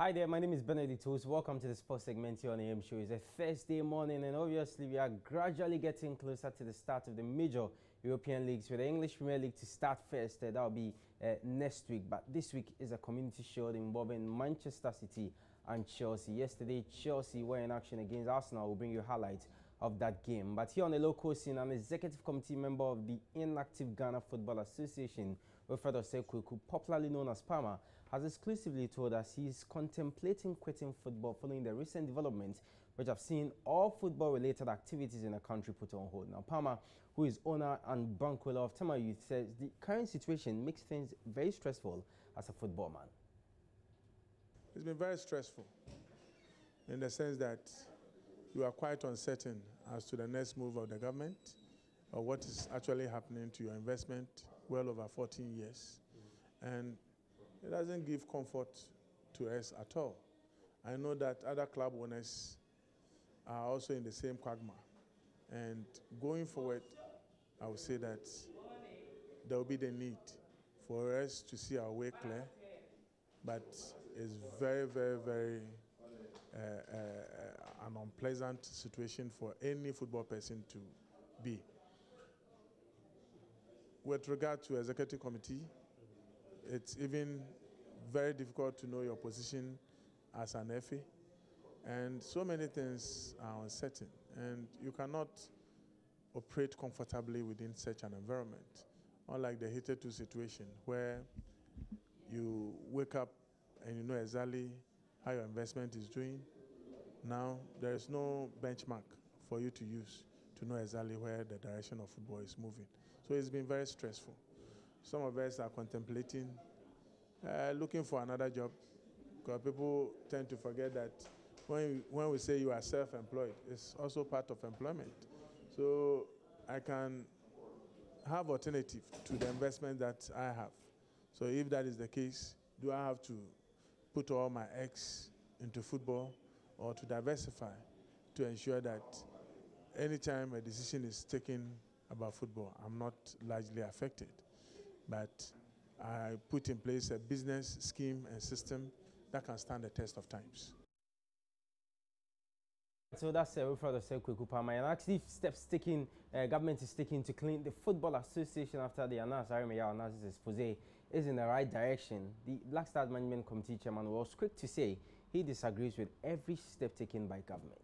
Hi there, my name is Benedict. Welcome to the sports segment here on AM Show. It's a Thursday morning, and obviously we are gradually getting closer to the start of the major European leagues, with the English Premier League to start first. That will be next week. But this week is a Community Shield involving Manchester City and Chelsea. Yesterday, Chelsea were in action against Arsenal. We'll bring you highlights of that game. But here on the local scene, an executive committee member of the Inactive Ghana Football Association, Winfred Osei, popularly known as Palmer, has exclusively told us he is contemplating quitting football following the recent developments which have seen all football-related activities in the country put on hold. Now, Palmer, who is owner and banquet of Tema Youth, says the current situation makes things very stressful as a football man. It's been very stressful in the sense that you are quite uncertain as to the next move of the government or what is actually happening to your investment well over 14 years. And it doesn't give comfort to us at all. I know that other club owners are also in the same quagmire. And going forward, I would say that there will be the need for us to see our way clear, but it's very, very, very an unpleasant situation for any football person to be. With regard to executive committee, it's even very difficult to know your position as an FA, and so many things are uncertain, and you cannot operate comfortably within such an environment. Unlike the hitherto situation where you wake up and you know exactly how your investment is doing. Now, there is no benchmark for you to use to know exactly where the direction of football is moving. So it's been very stressful. Some of us are contemplating looking for another job, because people tend to forget that when we say you are self-employed, it's also part of employment. So I can have alternative to the investment that I have. So if that is the case, do I have to put all my eggs into football or to diversify to ensure that anytime a decision is taken about football, I'm not largely affected? But I put in place a business scheme and system that can stand the test of times. So that's Winfred Osei Palmer. And actually, steps taken, government is taking to clean the Football Association after the announced expose is in the right direction. The Black Stars Management Committee chairman was quick to say he disagrees with every step taken by government.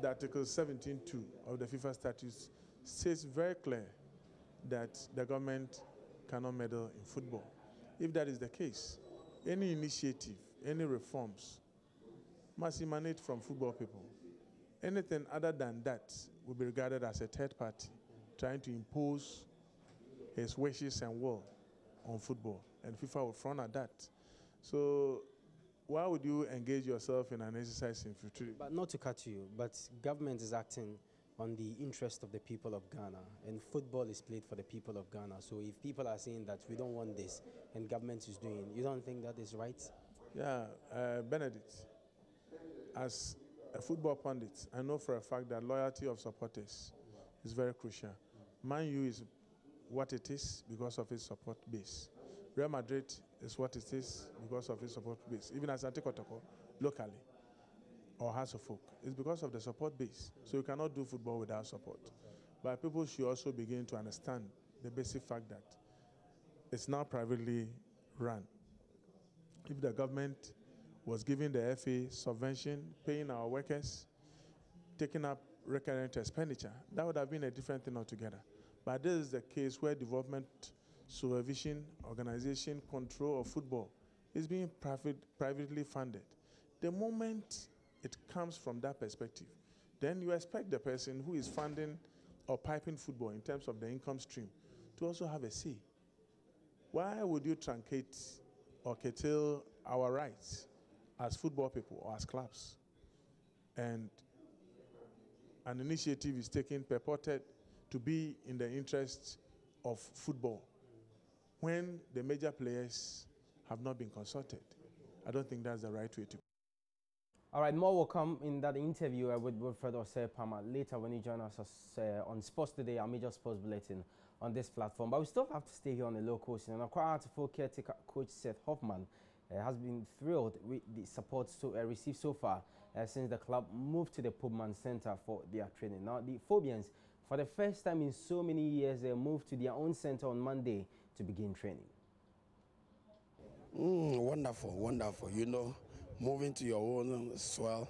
The Article 17.2 of the FIFA statutes states very clear that the government cannot meddle in football. If that is the case, any initiative, any reforms must emanate from football people. Anything other than that will be regarded as a third party trying to impose his wishes and will on football, and FIFA will frown at that. So why would you engage yourself in an exercise in futility? But not to cut you, but government is acting on the interest of the people of Ghana, and football is played for the people of Ghana. So if people are saying that we don't want this and government is doing, you don't think that is right? Yeah, Benedict, as a football pundit, I know for a fact that loyalty of supporters is very crucial. Man U is what it is because of its support base. Real Madrid is what it is because of its support base. Even Asante Kotoko, locally, or House of Folk, it's because of the support base. So you cannot do football without support. But people should also begin to understand the basic fact that it's now privately run. If the government was giving the FA subvention, paying our workers, taking up recurrent expenditure, that would have been a different thing altogether. But this is the case where development, supervision, organization, control of football is being privately funded. The moment it comes from that perspective, then you expect the person who is funding or piping football in terms of the income stream to also have a say. Why would you truncate or curtail our rights as football people or as clubs? And an initiative is taken purported to be in the interest of football when the major players have not been consulted. I don't think that's the right way to. All right, more will come in that interview with Winfred Osei Palmer later when he joins us on Sports Today, our major sports bulletin on this platform. But we still have to stay here on the local scene. And acquired to full caretaker coach Seth Hoffman has been thrilled with the support received so far since the club moved to the Pubman Center for their training. Now, the Phobians, for the first time in so many years, they moved to their own center on Monday to begin training. Wonderful, wonderful. You know, moving to your own soil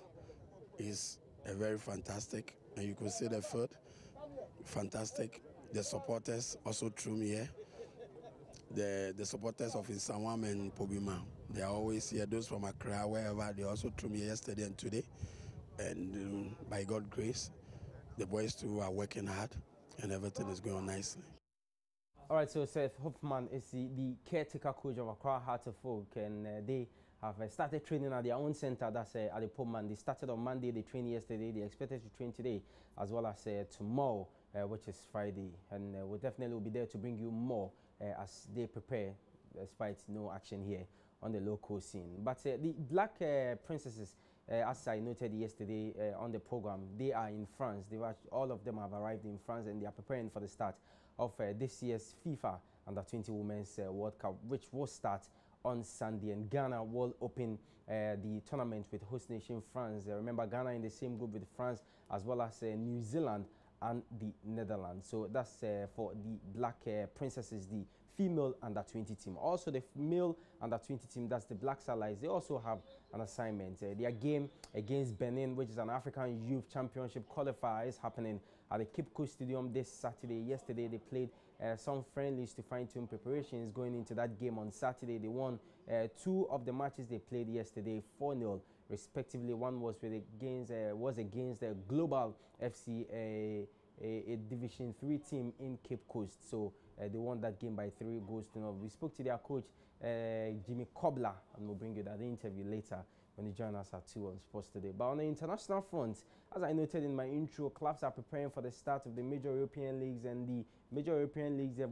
is a very fantastic, and you could see the food, fantastic. The supporters also threw me here. The supporters of Insanwam and Pobima, they are always here. Those from Accra, wherever, they also threw me yesterday and today. And by God's grace, the boys too are working hard, and everything is going nicely. All right, so Seth Hoffman is the caretaker coach of Accra Heart of Folk, and they have started training at their own center, that's at the Pubman. They started on Monday, they trained yesterday, they expected to train today, as well as tomorrow, which is Friday. And we'll definitely be there to bring you more as they prepare, despite no action here on the local scene. But the Black Princesses, as I noted yesterday on the program, they are in France. All of them have arrived in France, and they are preparing for the start of this year's FIFA Under-20 Women's World Cup, which will start on Sunday. And Ghana will open the tournament with host nation France. Remember, Ghana in the same group with France, as well as New Zealand and the Netherlands. So that's for the Black Princesses, the female Under-20 team. Also, the male Under-20 team, that's the Black Allies, they also have an assignment. Their game against Benin, which is an African Youth Championship qualifier, is happening at the Cape Coast Stadium this Saturday. Yesterday, they played some friendlies to fine-tune preparations going into that game on Saturday. They won 2 of the matches they played yesterday, 4-0 respectively. One was against the Global FC, a Division 3 team in Cape Coast. So they won that game by 3 goals to 0. We spoke to their coach, Jimmy Kobler, and we'll bring you that interview later when you join us at 2 on Sports Today. But on the international front, as I noted in my intro, clubs are preparing for the start of the major European leagues, and the major European leagues, the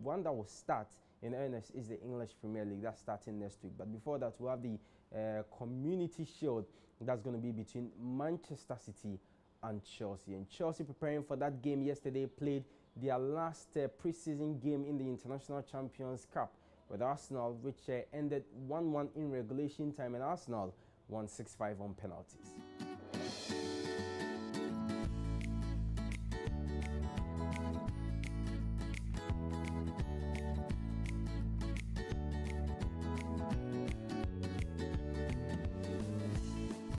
one that will start in earnest is the English Premier League. That's starting next week. But before that, we'll have the Community Shield that's going to be between Manchester City and Chelsea. And Chelsea, preparing for that game yesterday, played their last pre-season game in the International Champions Cup with Arsenal, which ended 1-1 in regulation time, and Arsenal won 6-5 on penalties.